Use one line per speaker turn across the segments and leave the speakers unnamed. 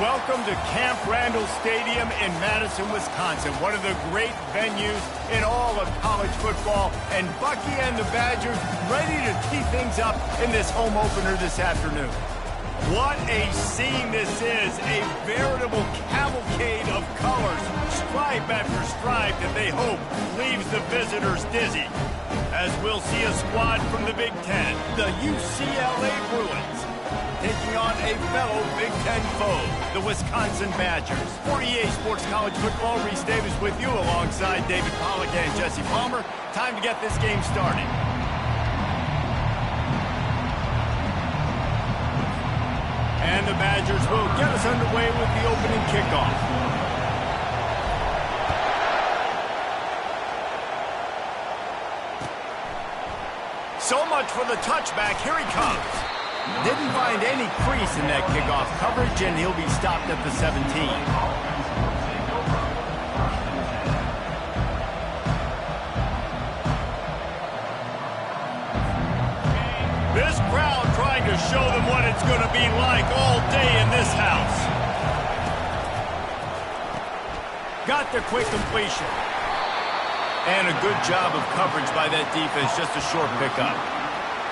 Welcome to Camp Randall Stadium in Madison, Wisconsin, one of the great venues in all of college football. And Bucky and the Badgers ready to tee things up in this home opener this afternoon. What a scene this is, a veritable cavalcade of colors, stripe after stripe that they hope leaves the visitors dizzy. As we'll see a squad from the Big Ten, the UCLA Bruins, taking on a fellow Big Ten foe, the Wisconsin Badgers. For EA Sports College Football, Reese Davis with you alongside David Pollack and Jesse Palmer. Time to get this game started. And the Badgers will get us underway with the opening kickoff. So much for the touchback. Here he comes. Didn't find any crease in that kickoff coverage, and he'll be stopped at the 17. This crowd trying to show them what it's going to be like all day in this house. Got the quick completion. And a good job of coverage by that defense, just a short pickup.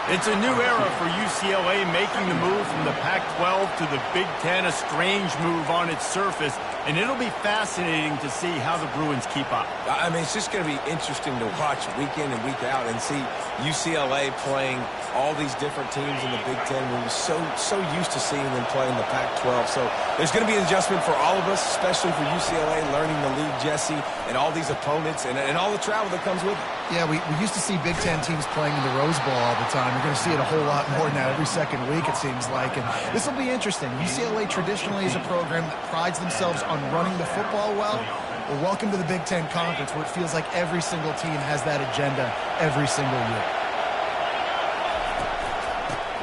It's a new era for UCLA, making the move from the Pac-12 to the Big Ten, a strange move on its surface, and it'll be fascinating to see how the Bruins keep up.
I mean, it's just going to be interesting to watch week in and week out and see UCLA playing all these different teams in the Big Ten. We're so used to seeing them play in the Pac-12. So there's going to be an adjustment for all of us, especially for UCLA, learning the league, Jesse, and all these opponents and all the travel that comes with it.
Yeah, we used to see Big Ten teams playing in the Rose Bowl all the time. You're going to see it a whole lot more now every second week, it seems like. And this will be interesting. UCLA traditionally is a program that prides themselves on running the football well. Well, welcome to the Big Ten Conference, where it feels like every single team has that agenda every single year.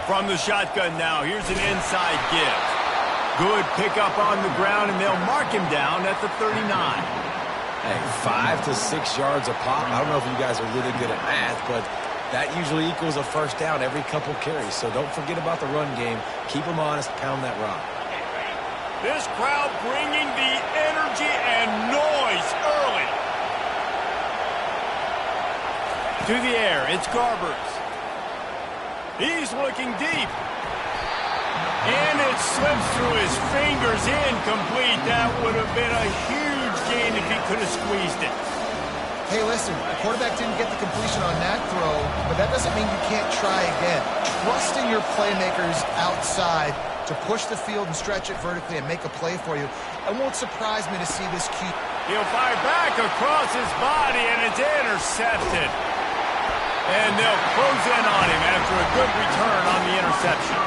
From the shotgun now, here's an inside give. Good pickup on the ground, and they'll mark him down at the 39.
Hey, 5 to 6 yards a pop. I don't know if you guys are really good at math, but that usually equals a first down every couple carries. So don't forget about the run game. Keep them honest, pound that rock.
This crowd bringing the energy and noise early. To the air, it's Garbers. He's looking deep. And it slips through his fingers, incomplete. That would have been a huge gain if he could have squeezed it.
Hey, listen, the quarterback didn't get the completion on that throw, but that doesn't mean you can't try again. Trust in your playmakers outside to push the field and stretch it vertically and make a play for you. It won't surprise me to see this key.
He'll fire back across his body, and it's intercepted. And they'll close in on him after a good return on the interception.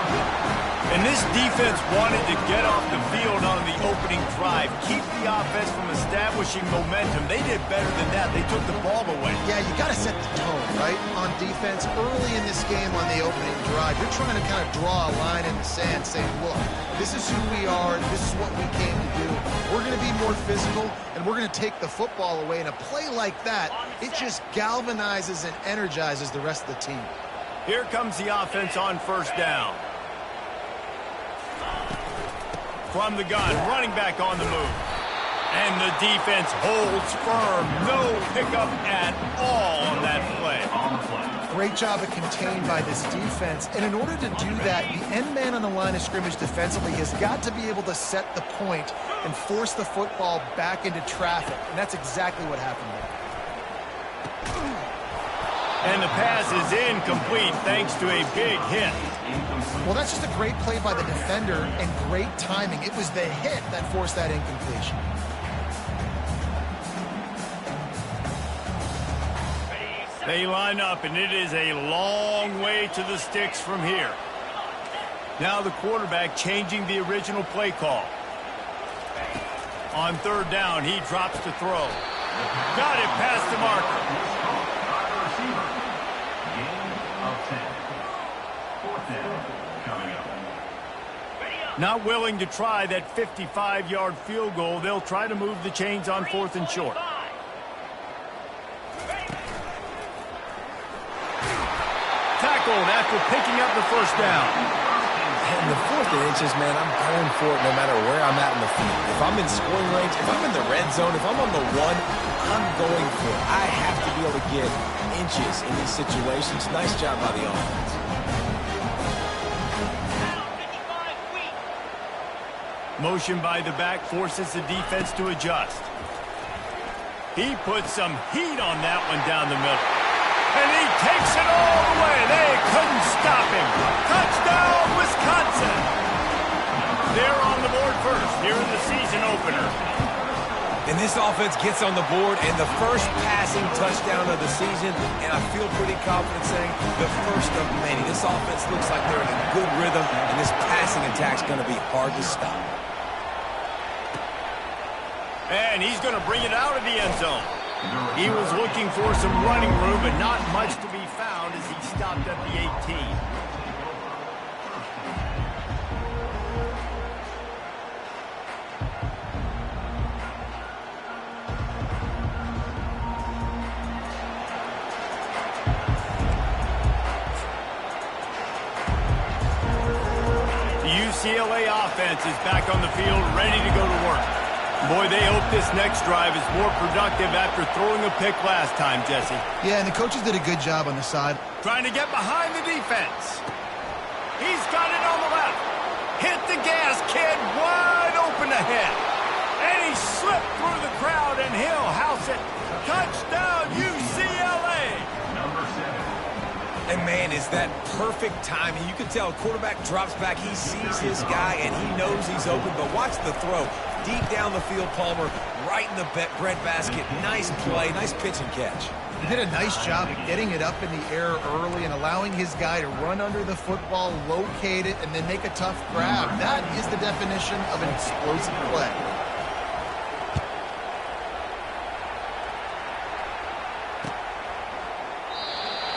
And this defense wanted to get off the field on the opening drive, keep the offense from establishing momentum. They did better than that. They took the ball away.
Yeah, you got to set the tone, right, on defense. Early in this game on the opening drive, you're trying to kind of draw a line in the sand saying, look, this is who we are. This is what we came to do. We're going to be more physical, and we're going to take the football away. And a play like that, it just galvanizes and energizes the rest of the team.
Here comes the offense on first down. From the gun, running back on the move. And the defense holds firm. No pickup at all on that play.
Great job of contained by this defense. And in order to do that, the end man on the line of scrimmage defensively has got to be able to set the point and force the football back into traffic. And that's exactly what happened there.
And the pass is incomplete thanks to a big hit.
Well, that's just a great play by the defender and great timing. It was the hit that forced that incompletion.
They line up, and it is a long way to the sticks from here. Now the quarterback changing the original play call. On third down, he drops to throw. Got it past the marker. Not willing to try that 55-yard field goal. They'll try to move the chains on 4th and short. Tackled after picking up the first down.
In the 4th and inches, man, I'm going for it no matter where I'm at in the field. If I'm in scoring range, if I'm in the red zone, if I'm on the 1, I'm going for it. I have to be able to get inches in these situations. Nice job by the offense.
Motion by the back forces the defense to adjust. He puts some heat on that one down the middle. And he takes it all the way. They couldn't stop him. Touchdown, Wisconsin. They're on the board first here in the season opener.
And this offense gets on the board and the first passing touchdown of the season, and I feel pretty confident saying the first of many. This offense looks like they're in a good rhythm, and this passing attack's going to be hard to stop.
And he's going to bring it out of the end zone. He was looking for some running room, but not much to be found as he stopped at the 18. The UCLA offense is back on the field, ready to go to work. Boy, they hope this next drive is more productive after throwing a pick last time, Jesse.
Yeah, and the coaches did a good job on the side.
Trying to get behind the defense. He's got it on the left. Hit the gas, kid. Wide open ahead. And he slipped through the crowd, and he'll house it. Touchdown, UCLA.
And, man, is that perfect timing. You can tell a quarterback drops back. He sees his guy, and he knows he's open. But watch the throw. Deep down the field, Palmer, right in the breadbasket. Nice play, nice pitch and catch.
He did a nice job of getting it up in the air early and allowing his guy to run under the football, locate it, and then make a tough grab. That is the definition of an explosive play.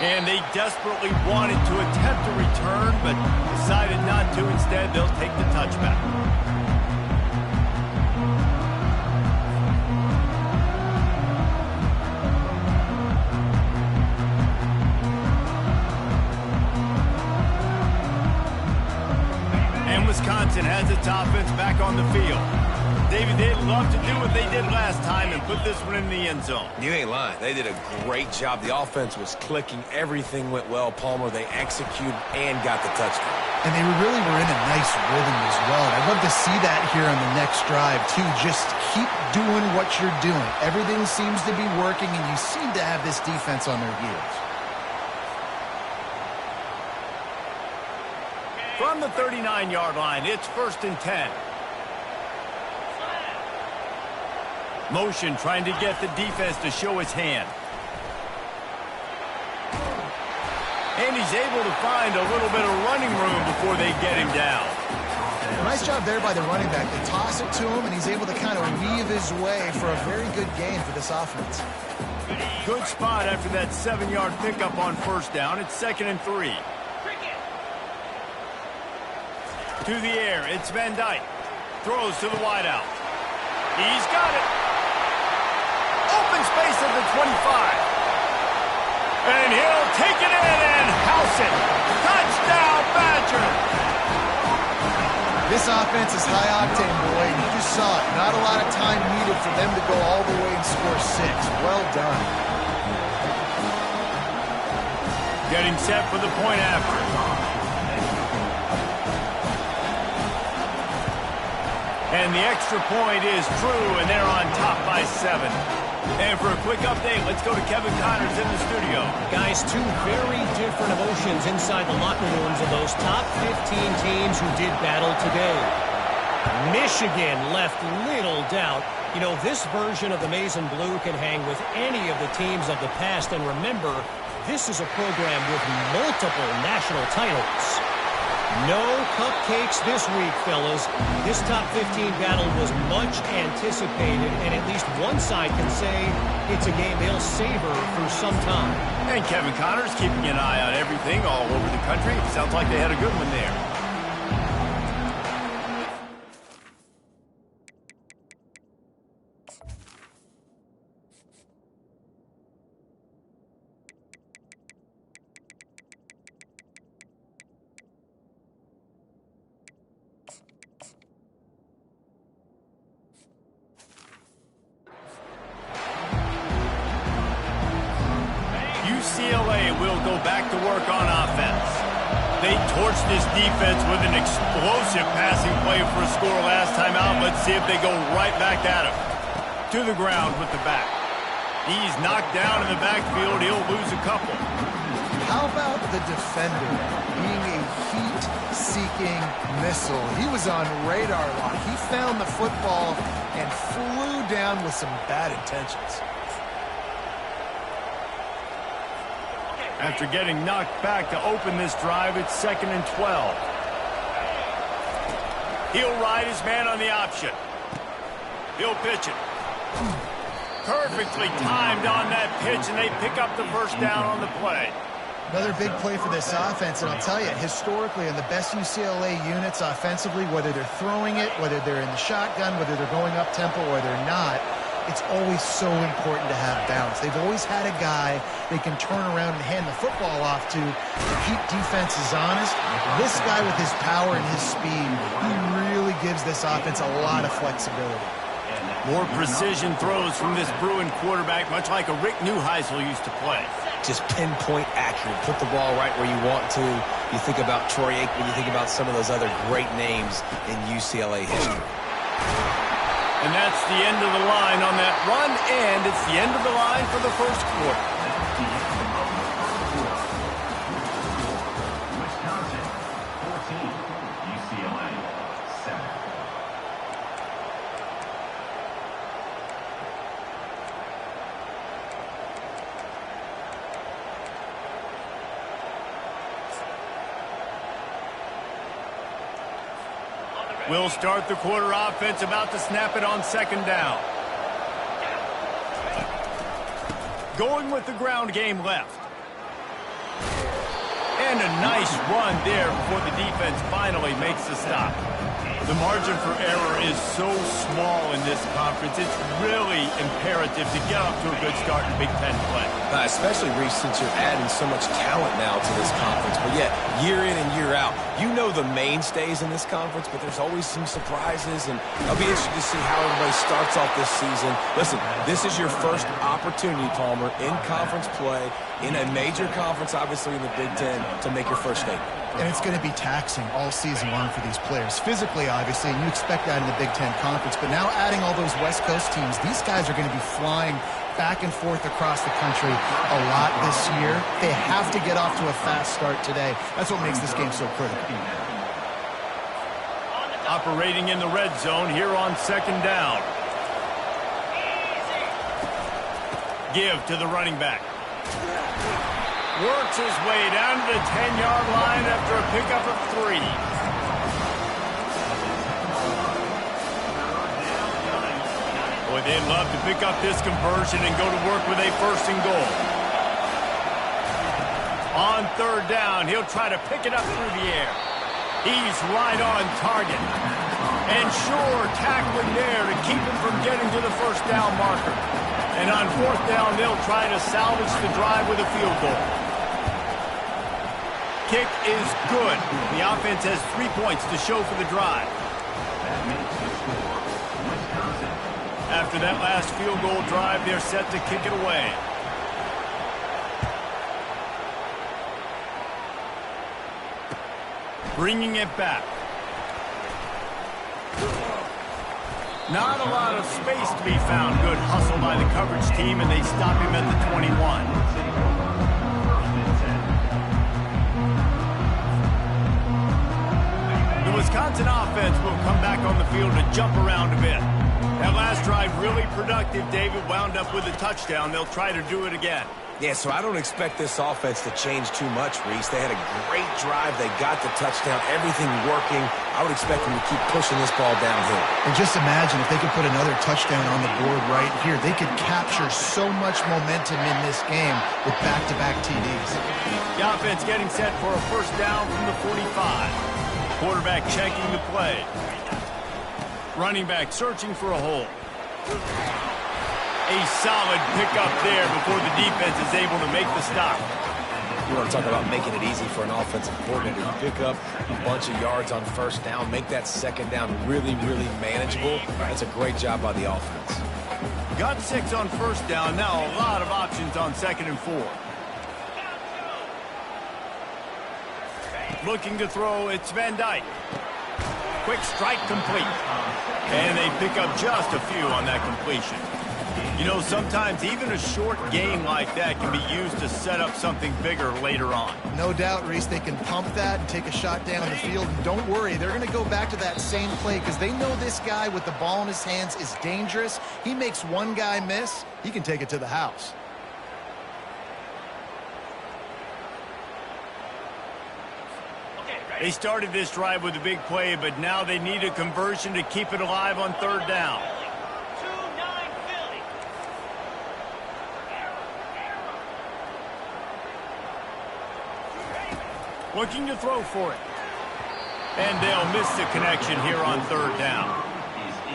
And they desperately wanted to attempt a return, but decided not to. Instead, they'll take the touchback. And Wisconsin has its offense back on the field. David, they'd love to do what they did last time and put this one in the end zone.
You ain't lying. They did a great job. The offense was clicking. Everything went well. Palmer, they executed and got the touchdown.
And they really were in a nice rhythm as well. I'd love to see that here on the next drive, too. Just keep doing what you're doing. Everything seems to be working, and you seem to have this defense on their heels.
From the 39-yard line, it's 1st and 10. Motion trying to get the defense to show his hand. And he's able to find a little bit of running room before they get him down.
Nice job there by the running back. They toss it to him, and he's able to kind of weave his way for a very good gain for this offense.
Good spot after that 7-yard pickup on 1st down. It's 2nd and 3. To the air, it's Van Dyke. Throws to the wideout. He's got it. Open space at the 25. And he'll take it in and house it. Touchdown, Badger.
This offense is high octane, boy, and you just saw it. Not a lot of time needed for them to go all the way and score 6. Well done.
Getting set for the point after. And the extra point is true, and they're on top by 7. And for a quick update, let's go to Kevin Connors in the studio.
Guys, two very different emotions inside the locker rooms of those top 15 teams who did battle today. Michigan left little doubt. You know, this version of the Maize and Blue can hang with any of the teams of the past. And remember, this is a program with multiple national titles. No cupcakes this week, fellas. This top 15 battle was much anticipated, and at least one side can say it's a game they'll savor for some time.
And Kevin Connors keeping an eye on everything all over the country. Sounds like they had a good one there. torched this defense with an explosive passing play for a score last time out. Let's see if they go right back at him. To the ground with the back. He's knocked down in the backfield. He'll lose a couple.
How about the defender being a heat-seeking missile? He was on radar lock. He found the football and flew down with some bad intentions.
After getting knocked back to open this drive, it's 2nd and 12. He'll ride his man on the option. He'll pitch it. Perfectly timed on that pitch, and they pick up the first down on the play.
Another big play for this offense, and I'll tell you, historically, in the best UCLA units offensively, whether they're throwing it, whether they're in the shotgun, whether they're going up-tempo or they're not, it's always so important to have balance. They've always had a guy they can turn around and hand the football off to keep defenses honest. This guy with his power and his speed, he really gives this offense a lot of flexibility.
More precision throws from this Bruin quarterback, much like a Rick Neuheisel used to play.
Just pinpoint accurate. Put the ball right where you want to. You think about Troy Aikman, you think about some of those other great names in UCLA history.
And that's the end of the line on that run, and it's the end of the line for the first quarter.
Wisconsin, 14. UCLA, 7.
We'll start the quarter offense, about to snap it on 2nd down. Going with the ground game left. And a nice run there before the defense finally makes the stop. The margin for error is so small in this conference. It's really imperative to get off to a good start in Big Ten play.
Especially, Reese, since you're adding so much talent now to this conference. But yet, year in and year out, you know the mainstays in this conference, but there's always some surprises, and I'll be interested to see how everybody starts off this season. Listen, this is your first opportunity, Palmer, in conference play, in a major conference, obviously in the Big Ten, to make your first statement.
And it's going to be taxing all season long for these players. Physically, obviously, and you expect that in the Big Ten Conference. But now adding all those West Coast teams, these guys are going to be flying back and forth across the country a lot this year. They have to get off to a fast start today. That's what makes this game so critical.
Operating in the red zone here on 2nd down. Give to the running back. Works his way down to the 10-yard line after a pickup of 3. Boy, they'd love to pick up this conversion and go to work with a 1st and goal. On 3rd down, he'll try to pick it up through the air. He's right on target. And sure, tackling there to keep him from getting to the 1st down marker. And on 4th down, they'll try to salvage the drive with a field goal. Kick is good. The offense has 3 points to show for the drive.
That makes the score. Wisconsin.
After that last field goal drive, they're set to kick it away. Bringing it back. Not a lot of space to be found. Good hustle by the coverage team, and they stop him at the 21. The Wisconsin offense will come back on the field to jump around a bit. That last drive really productive. David wound up with a touchdown. They'll try to do it again.
Yeah, so I don't expect this offense to change too much, Reese. They had a great drive. They got the touchdown. Everything working. I would expect them to keep pushing this ball downhill.
And just imagine if they could put another touchdown on the board right here. They could capture so much momentum in this game with back-to-back TDs.
The offense getting set for a 1st down from the 45. Quarterback checking the play. Running back searching for a hole. A solid pickup there before the defense is able to make the stop.
You want to talk about making it easy for an offensive coordinator. You pick up a bunch of yards on 1st down, make that 2nd down really, really manageable. That's a great job by the offense.
Got 6 on 1st down. Now a lot of options on 2nd and 4. Looking to throw, it's Van Dyke. Quick strike complete. And they pick up just a few on that completion. You know, sometimes even a short gain like that can be used to set up something bigger later on.
No doubt, Reese, they can pump that and take a shot down the field. And don't worry, they're going to go back to that same play because they know this guy with the ball in his hands is dangerous. He makes one guy miss, he can take it to the house.
They started this drive with a big play, but now they need a conversion to keep it alive on third down. Looking to throw for it. And they'll miss the connection here on third down.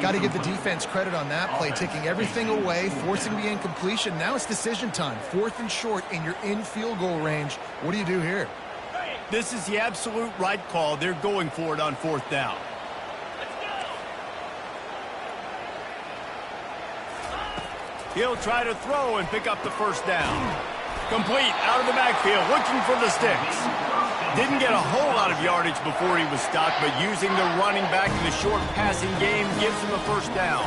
Got to give the defense credit on that play, taking everything away, forcing the incompletion. Now it's decision time. 4th and short, and you're in field goal range. What do you do here?
This is the absolute right call. They're going for it on 4th down. He'll try to throw and pick up the first down. Complete out of the backfield, looking for the sticks. Didn't get a whole lot of yardage before he was stopped, but using the running back in the short passing game gives him a first down.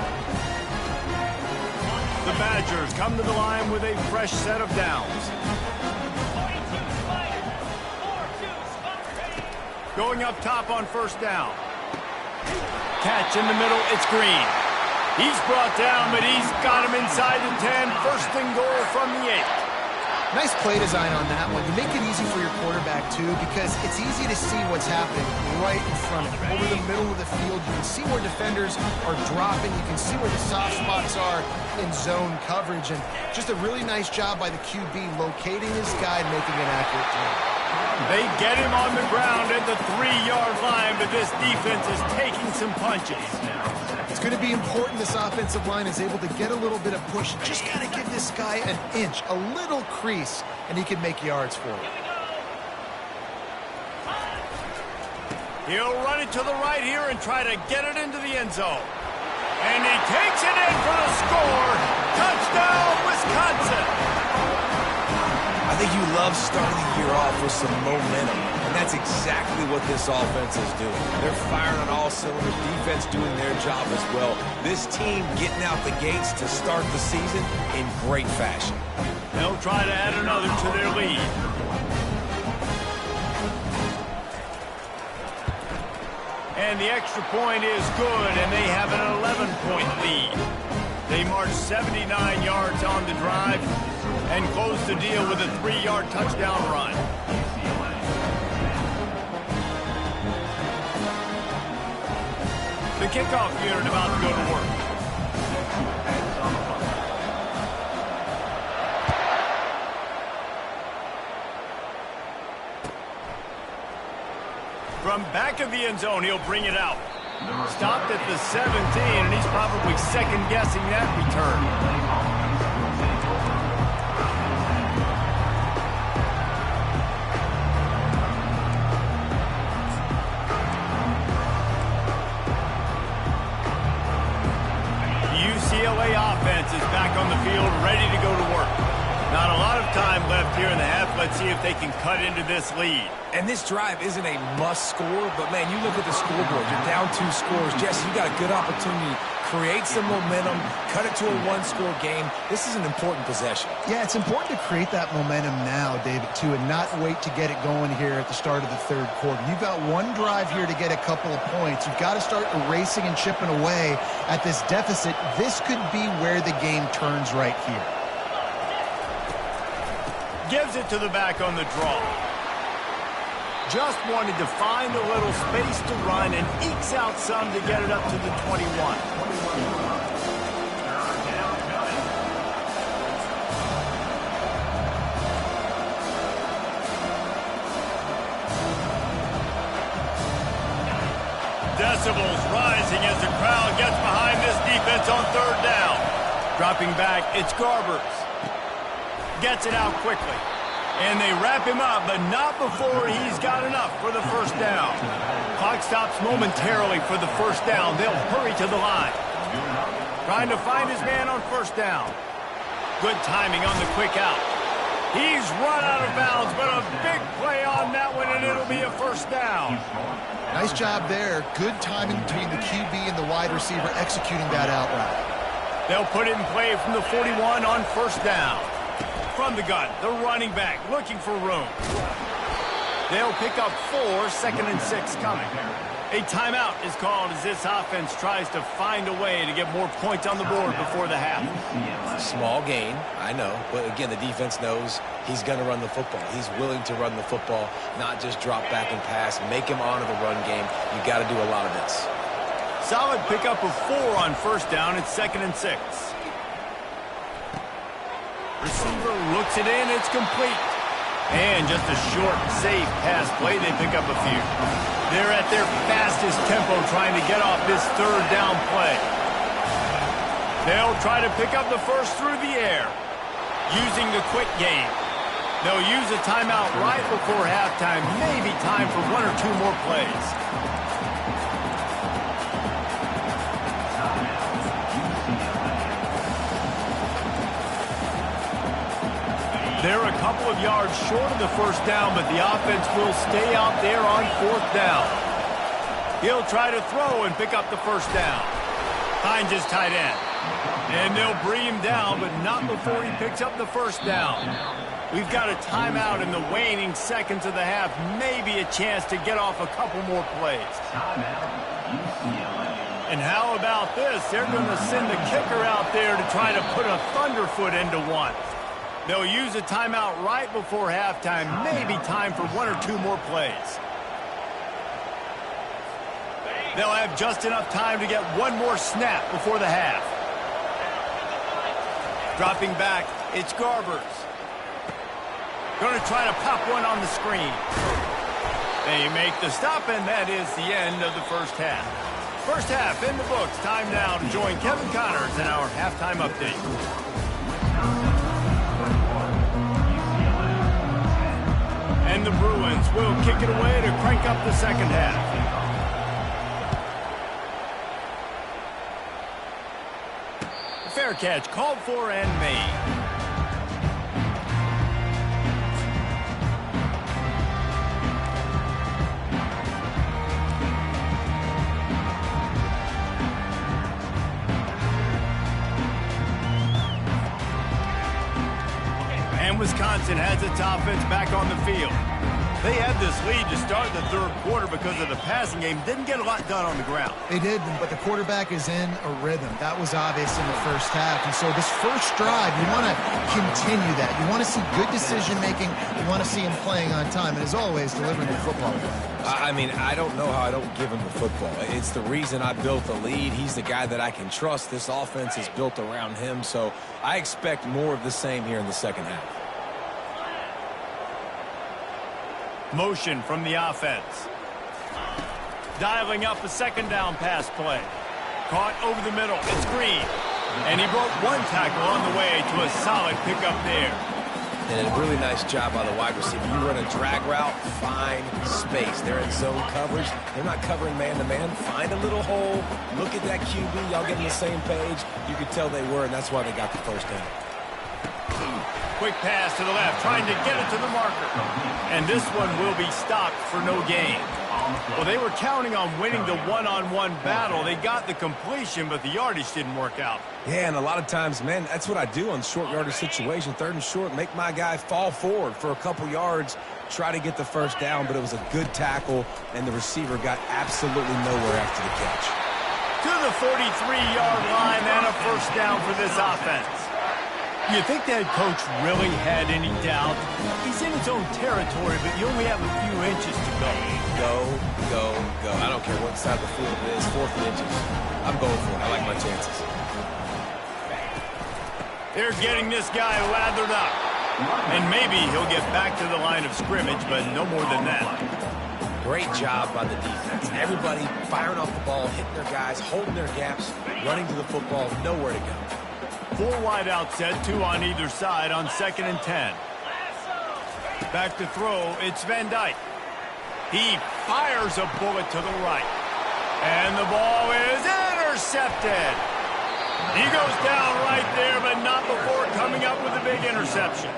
The Badgers come to the line with a fresh set of downs. Going up top on first down. Catch in the middle, it's Green. He's brought down, but he's got him inside the 10. First and goal from the 8.
Nice play design on that one. You make it easy for your quarterback, too, because it's easy to see what's happening right in front of him. Over the middle of the field, you can see where defenders are dropping. You can see where the soft spots are in zone coverage. And just a really nice job by the QB locating his guy and making an accurate throw.
They get him on the ground at the 3-yard line, but this defense is taking some punches.
It's going to be important this offensive line is able to get a little bit of push. Just got to give this guy an inch, a little crease, and he can make yards for it.
He'll run it to the right here and try to get it into the end zone. And he takes it in for the score. Touchdown, Wisconsin.
I think you love starting the year off with some momentum, and that's exactly what this offense is doing. They're firing on all cylinders, defense doing their job as well. This team getting out the gates to start the season in great fashion.
They'll try to add another to their lead. And the extra point is good, and they have an 11-point lead. They march 79 yards on the drive and close the deal with a 3-yard touchdown run. The kickoff unit about to go to work. From back of the end zone, he'll bring it out. Stopped at the 17, and he's probably second-guessing that return. UCLA offense is back on the field, ready to go to work. Not a lot of time left here in the half. Let's see if they can cut into this lead.
And this drive isn't a must score, but, man, you look at the scoreboard. You're down 2 scores. Jesse, you got a good opportunity. Create some momentum. Cut it to a 1-score game. This is an important possession.
Yeah, it's important to create that momentum now, David, too, and not wait to get it going here at the start of the 3rd quarter. You've got one drive here to get a couple of points. You've got to start erasing and chipping away at this deficit. This could be where the game turns right here.
Gives it to the back on the draw. Just wanted to find a little space to run and ekes out some to get it up to the 21. Decibels rising as the crowd gets behind this defense on 3rd down. Dropping back, it's Garbers. Gets it out quickly. And they wrap him up, but not before he's got enough for the first down. Clock stops momentarily for the first down. They'll hurry to the line. Trying to find his man on first down. Good timing on the quick out. He's run out of bounds, but a big play on that one, and it'll be a first down.
Nice job there. Good timing between the QB and the wide receiver executing that out route.
They'll put it in play from the 41 on first down. From the gun, the running back looking for room. They'll pick up 4, 2nd and 6 coming. A timeout is called as this offense tries to find a way to get more points on the board before the half.
Small gain, I know. But again, the defense knows he's going to run the football. He's willing to run the football, not just drop back and pass. Make him honor the run game. You got to do a lot of this.
Solid pickup of 4 on first down. It's 2nd and 6. Receiver looks it in. It's complete. And just a short, safe pass play. They pick up a few. They're at their fastest tempo trying to get off this third down play. They'll try to pick up the first through the air using the quick game. They'll use a timeout right before halftime. Maybe time for 1 or 2 more plays. They're a couple of yards short of the first down, but the offense will stay out there on 4th down. He'll try to throw and pick up the first down. Finds his tight end. And they'll bring him down, but not before he picks up the first down. We've got a timeout in the waning seconds of the half. Maybe a chance to get off a couple more plays. And how about this? They're going to send the kicker out there to try to put a thunderfoot into one. They'll use a timeout right before halftime. Maybe time for 1 or 2 more plays. They'll have just enough time to get 1 more snap before the half. Dropping back, it's Garbers. Going to try to pop one on the screen. They make the stop, and that is the end of the first half. First half in the books. Time now to join Kevin Connors in our halftime update. And the Bruins will kick it away to crank up the second half. Fair catch called for and made. And Wisconsin has its offense back on the field. They had this lead to start the third quarter because of the passing game. Didn't get a lot done on the ground.
They did, but the quarterback is in a rhythm. That was obvious in the first half. And so this first drive, you want to continue that. You want to see good decision-making. You want to see him playing on time. And as always, delivering the football.
I mean, I don't know how I don't give him the football. It's the reason I built the lead. He's the guy that I can trust. This offense is built around him. So I expect more of the same here in the second half.
Motion from the offense. Dialing up a second down pass play. Caught over the middle. It's Green. And he broke 1 tackle on the way to a solid pickup there.
And a really nice job by the wide receiver. You run a drag route, find space. They're in zone coverage. They're not covering man-to-man. Find a little hole. Look at that QB. Y'all get on the same page. You could tell they were, and that's why they got the first down.
Quick pass to the left, trying to get it to the marker. And this one will be stopped for no gain. Well, they were counting on winning the one-on-one battle. They got the completion, but the yardage didn't work out.
Yeah, and a lot of times, man, that's what I do on short yardage situation. 3rd and short, make my guy fall forward for a couple yards, try to get the first down, but it was a good tackle, and the receiver got absolutely nowhere after the catch.
To the 43-yard line and a first down for this offense. You think that coach really had any doubt? He's in his own territory, but you only have a few inches to go.
Go, go, go. I don't care what side of the field it is, 4th and inches. I'm going for it. I like my chances.
They're getting this guy lathered up. And maybe he'll get back to the line of scrimmage, but no more than that.
Great job by the defense. Everybody firing off the ball, hitting their guys, holding their gaps, running to the football, nowhere to go.
4 wide out set, 2 on either side on 2nd and 10. Back to throw, it's Van Dyke. He fires a bullet to the right. And the ball is intercepted. He goes down right there, but not before coming up with a big interception.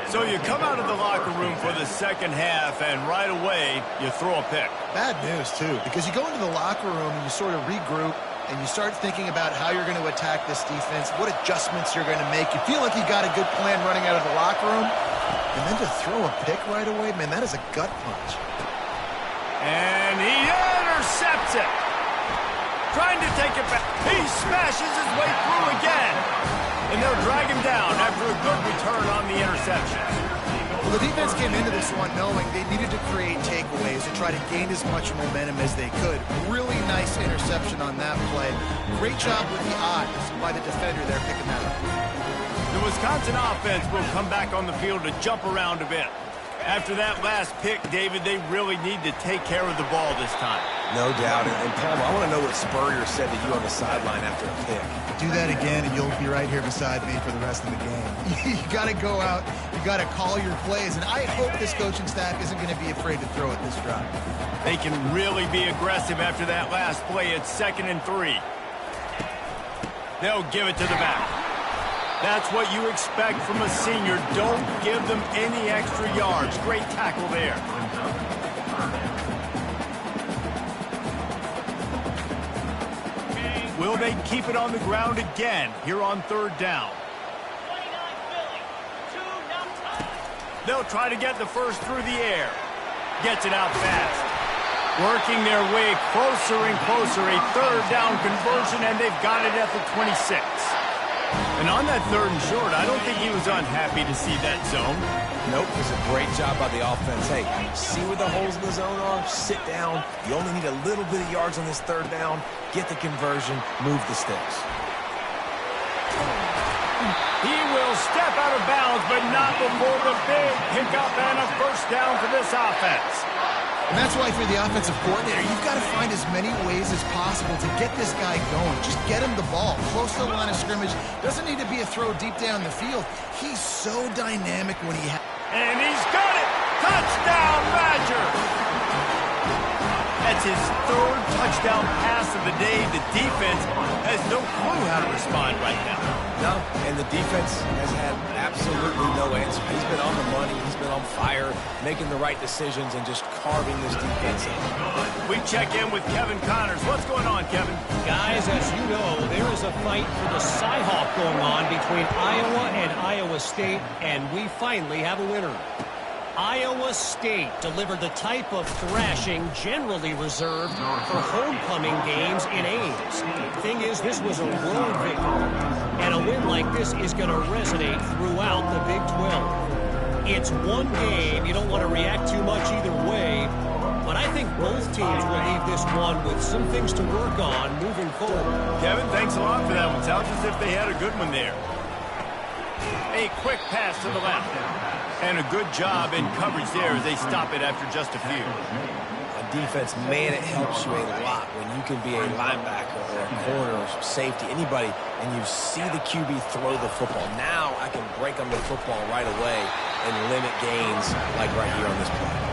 So you come out of the locker room for the second half, and right away, you throw a pick.
Bad news, too, because you go into the locker room and you sort of regroup, and you start thinking about how you're going to attack this defense, what adjustments you're going to make. You feel like you got a good plan running out of the locker room, and then to throw a pick right away, man, that is a gut punch.
And he intercepts it. Trying to take it back. He smashes his way through again. And they'll drag him down after a good return on the interception.
Well, the defense came into this one knowing they needed to create takeaways and try to gain as much momentum as they could. Really nice interception on that play. Great job with the eyes by the defender there picking that up.
The Wisconsin offense will come back on the field to jump around a bit. After that last pick, David, they really need to take care of the ball this time.
No doubt. And Palmer, I want to know what Spurrier said to you on the sideline after a pick.
Do that again, and you'll be right here beside me for the rest of the game. You got to go out. You got to call your plays, and I hope this coaching staff isn't going to be afraid to throw it this drive.
They can really be aggressive after that last play. It's 2nd and 3. They'll give it to the back. That's what you expect from a senior. Don't give them any extra yards. Great tackle there. Will they keep it on the ground again here on 3rd down? They'll try to get the first through the air. Gets it out fast. Working their way closer and closer. A 3rd down conversion, and they've got it at the 26. And on that 3rd and short, I don't think he was unhappy to see that zone.
Nope, it was a great job by the offense. Hey, see where the holes in the zone are? Sit down. You only need a little bit of yards on this 3rd down. Get the conversion. Move the sticks.
He will step out of bounds, but not before the big pickup and a first down for this offense.
And that's why for the offensive coordinator, you've got to find as many ways as possible to get this guy going. Just get him the ball close to the line of scrimmage. Doesn't need to be a throw deep down the field. He's so dynamic when he
and he's got it! Touchdown, Badger! That's his 3rd touchdown pass of the day. The defense has no clue how to respond right now.
No, and the defense has had absolutely no answer. He's been on the money. He's been on fire, making the right decisions and just carving this defense in.
We check in with Kevin Connors. What's going on, Kevin?
Guys, as you know, there is a fight for the Cy-Hawk going on between Iowa and Iowa State, and we finally have a winner. Iowa State delivered the type of thrashing generally reserved for homecoming games in Ames. Thing is, this was a road victory, and a win like this is going to resonate throughout the Big 12. It's one game. You don't want to react too much either way, but I think both teams will leave this one with some things to work on moving forward.
Kevin, thanks a lot for that one. Sounds as if they had a good one there. A quick pass to the left. And a good job in coverage there as they stop it after just a few.
On defense, man, it helps you a lot when you can be a linebacker or a corner or safety, anybody, and you see the QB throw the football. Now I can break on the football right away and limit gains like right here on this play.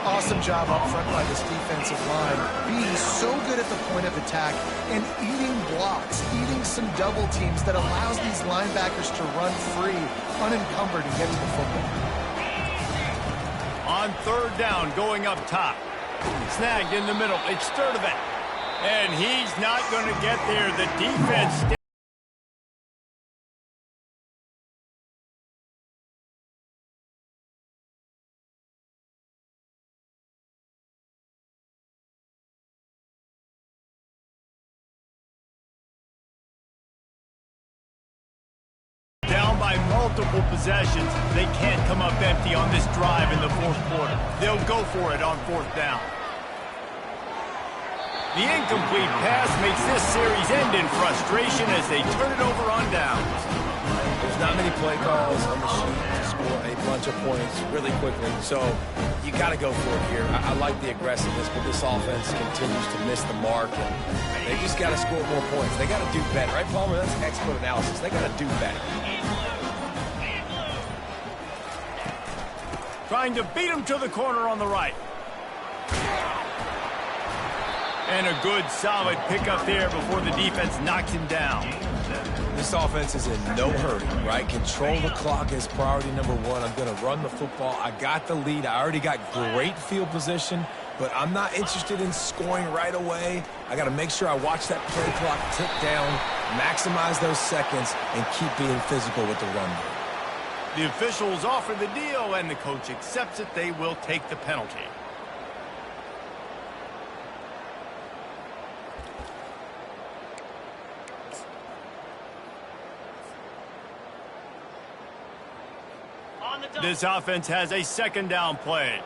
Awesome job up front by this defensive line, being so good at the point of attack and eating blocks, eating some double teams that allows these linebackers to run free, unencumbered, and get to the football.
On 3rd down, going up top. Snagged in the middle. It's Sturdivant. And he's not going to get there. The defense by multiple possessions. They can't come up empty on this drive in the 4th quarter. They'll go for it on 4th down. The incomplete pass makes this series end in frustration as they turn it over on downs.
There's not many play calls on the sheet to score a bunch of points really quickly, so you got to go for it here. I like the aggressiveness, but this offense continues to miss the mark, and they just got to score more points. They got to do better, right, Palmer? That's expert analysis. They got to do better.
Trying to beat him to the corner on the right. And a good, solid pickup there before the defense knocks him down.
This offense is in no hurry, right? Control the clock is priority number one. I'm going to run the football. I got the lead. I already got great field position, but I'm not interested in scoring right away. I got to make sure I watch that play clock tick down, maximize those seconds, and keep being physical with the run game.
The officials offer the deal, and the coach accepts it. They will take the penalty. This offense has a second down play.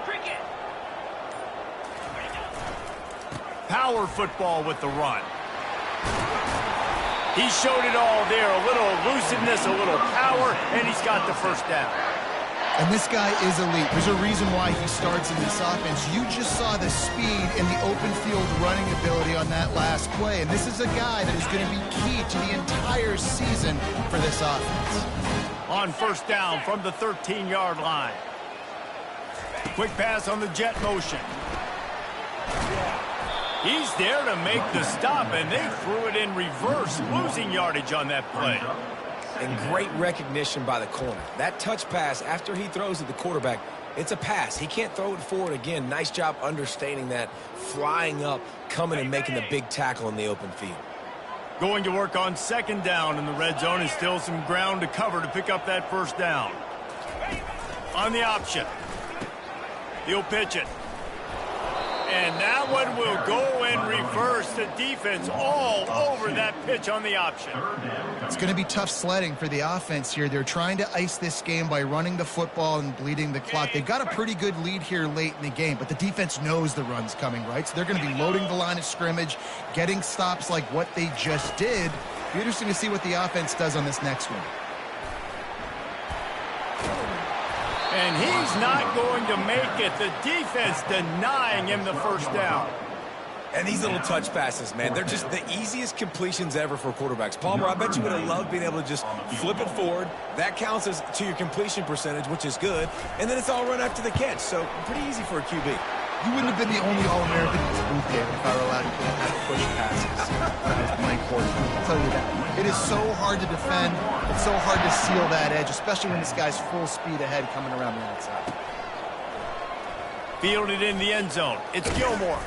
Cricket. Power football with the run. He showed it all there. A little elusiveness, a little power, and he's got the first down.
And this guy is elite. There's a reason why he starts in this offense. You just saw the speed and the open field running ability on that last play. And this is a guy that is going to be key to the entire season for this offense.
On first down from the 13-yard line. Quick pass on the jet motion. He's there to make the stop, and they threw it in reverse, losing yardage on that play.
And great recognition by the corner. That touch pass, after he throws at the quarterback, it's a pass. He can't throw it forward again. Nice job understanding that, flying up, coming and making the big tackle in the open field.
Going to work on second down in the red zone, and still some ground to cover to pick up that first down. On the option. He'll pitch it. And that one will go in reverse. The defense all over that pitch on the option.
It's going to be tough sledding for the offense here. They're trying to ice this game by running the football and bleeding the clock. They've got a pretty good lead here late in the game, but the defense knows the run's coming, right? So they're going to be loading the line of scrimmage, getting stops like what they just did. It'll be interesting to see what the offense does on this next one.
And he's not going to make it. The defense denying him the first down.
And these little touch passes, man, they're just the easiest completions ever for quarterbacks. Palmer, I bet you would have loved being able to just flip it forward. That counts as to your completion percentage, which is good. And then it's all run after the catch. So pretty easy for a QB.
You wouldn't have been the only All-American in this booth game if I were allowed to push passes. Mike Horton, I'll tell you that. It is so hard to defend. It's so hard to seal that edge, especially when this guy's full speed ahead coming around the outside.
Fielded in the end zone. It's Gilmore.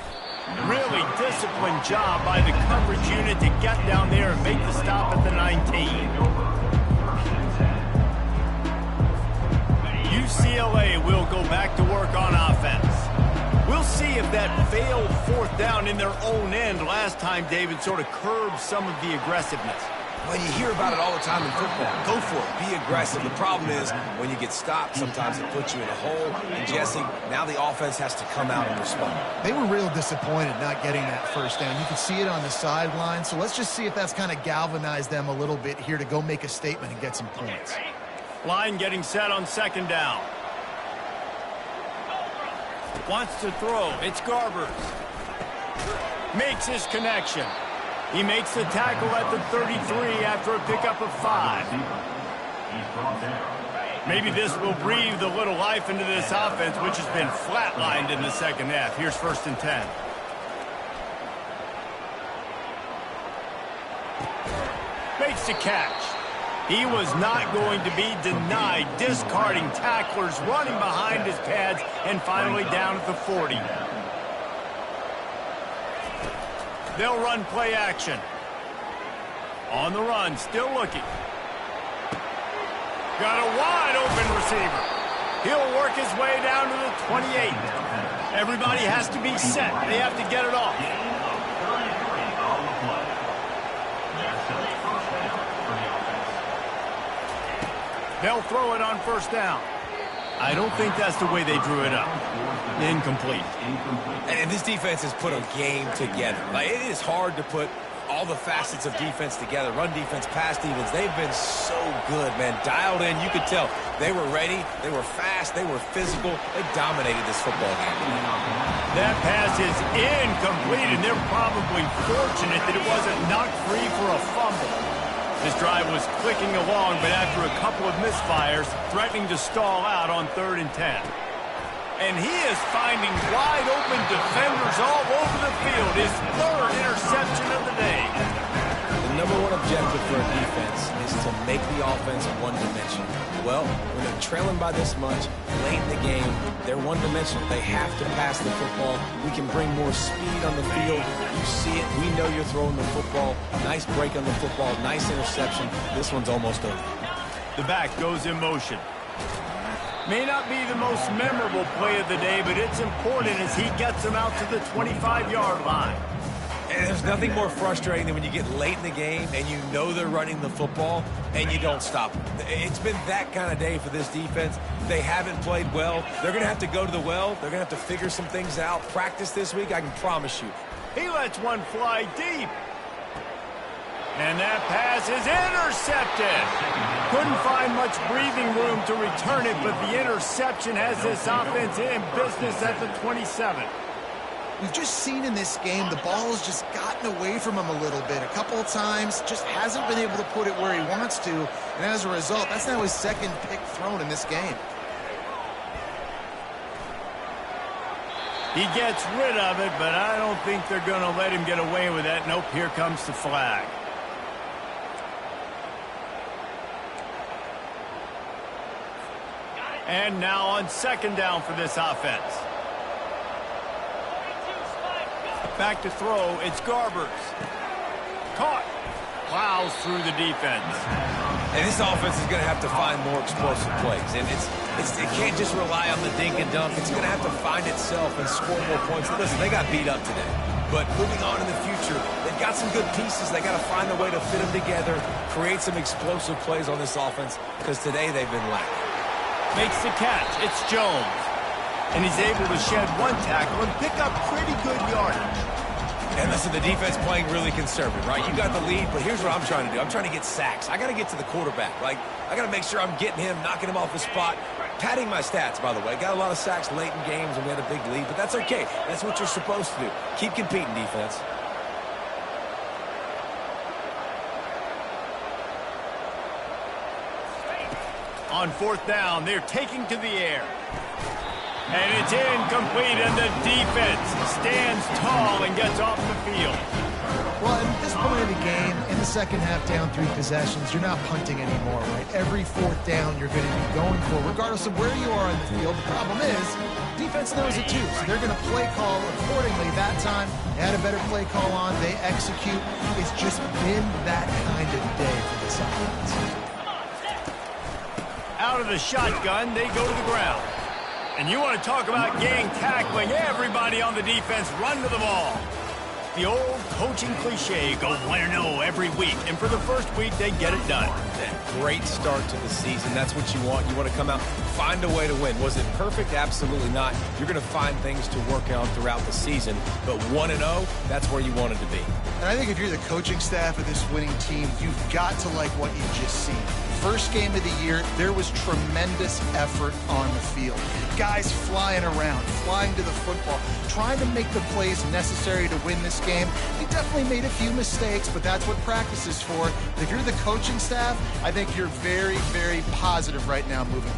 Really disciplined job by the coverage unit to get down there and make the stop at the 19. UCLA will go back to work on offense. We'll see if that failed fourth down in their own end last time, David, sort of curbed some of the aggressiveness.
Well, you hear about it all the time in football. Go for it. Be aggressive. The problem is when you get stopped, sometimes it puts you in a hole. And, Jesse, now the offense has to come out and respond.
They were real disappointed not getting that first down. You could see it on the sideline. So let's just see if that's kind of galvanized them a little bit here to go make a statement and get some points.
Line getting set on second down. Wants to throw. It's Garbers. Makes his connection. He makes the tackle at the 33 after a pickup of 5. Maybe this will breathe a little life into this offense, which has been flatlined in the second half. Here's first and 10. Makes the catch. He was not going to be denied, discarding tacklers, running behind his pads, and finally down at the 40. They'll run play action. On the run, still looking. Got a wide open receiver. He'll work his way down to the 28. Everybody has to be set. They have to get it off. They'll throw it on first down. I don't think that's the way they drew it up. Incomplete.
And this defense has put a game together. Like, it is hard to put all the facets of defense together. Run defense, pass defense. They've been so good, man. Dialed in. You could tell they were ready. They were fast. They were physical. They dominated this football game.
That pass is incomplete, and they're probably fortunate that it wasn't knocked free for a fumble. This drive was clicking along, but after a couple of misfires, threatening to stall out on 3rd and 10. And he is finding wide-open defenders all over the field. His 3rd interception of the day.
The number one objective for a defense is to make the offense one-dimensional. Well, when they're trailing by this much, late in the game, they're one-dimensional. They have to pass the football. We can bring more speed on the field. You see it. We know you're throwing the football. Nice break on the football. Nice interception. This one's almost over.
The back goes in motion. May not be the most memorable play of the day, but it's important as he gets them out to the 25-yard line.
And there's nothing more frustrating than when you get late in the game and you know they're running the football and you don't stop them. It's been that kind of day for this defense. They haven't played well. They're going to have to go to the well. They're going to have to figure some things out. Practice this week, I can promise you.
He lets one fly deep. And that pass is intercepted. Couldn't find much breathing room to return it, but the interception has this offense in business at the 27.
We've just seen in this game the ball has just gotten away from him a little bit. A couple of times, just hasn't been able to put it where he wants to. And as a result, that's now his second pick thrown in this game.
He gets rid of it, but I don't think they're going to let him get away with that. Nope, here comes the flag. And now on second down for this offense. Back to throw, it's Garbers. Caught. Plows through the defense.
And this offense is going to have to find more explosive plays. And it can't just rely on the dink and dunk. It's going to have to find itself and score more points. Listen, they got beat up today. But moving on in the future, they've got some good pieces. They got to find a way to fit them together, create some explosive plays on this offense, because today they've been lacking.
Makes the catch. It's Jones. And he's able to shed one tackle and pick up pretty good yardage.
And listen, the defense playing really conservative, right? You got the lead, but here's what I'm trying to do. I'm trying to get sacks. I got to get to the quarterback. Like, I got to make sure I'm getting him, knocking him off the spot. Padding my stats, by the way. Got a lot of sacks late in games when we had a big lead, but that's okay. That's what you're supposed to do. Keep competing, defense.
On fourth down, they're taking to the air. And it's incomplete, and the defense stands tall and gets off the field.
Well, at this point of the game, in the second half, down 3 possessions, you're not punting anymore, right? Every fourth down you're going to be going for, regardless of where you are on the field. The problem is, defense knows it too, so they're going to play call accordingly. That time, they had a better play call on. They execute. It's just been that kind of day for this offense.
Out of the shotgun, they go to the ground. And you want to talk about gang tackling. Everybody on the defense run to the ball. The old coaching cliche, go 1-0 every week. And for the first week, they get it done.
Great start to the season. That's what you want. You want to come out, find a way to win. Was it perfect? Absolutely not. You're going to find things to work out throughout the season. But 1-0, that's where you wanted to be.
And I think if you're the coaching staff of this winning team, you've got to like what you've just seen. First game of the year, there was tremendous effort on the field. Guys flying around, flying to the football, trying to make the plays necessary to win this game. They definitely made a few mistakes, but that's what practice is for. If you're the coaching staff, I think you're very, very positive right now moving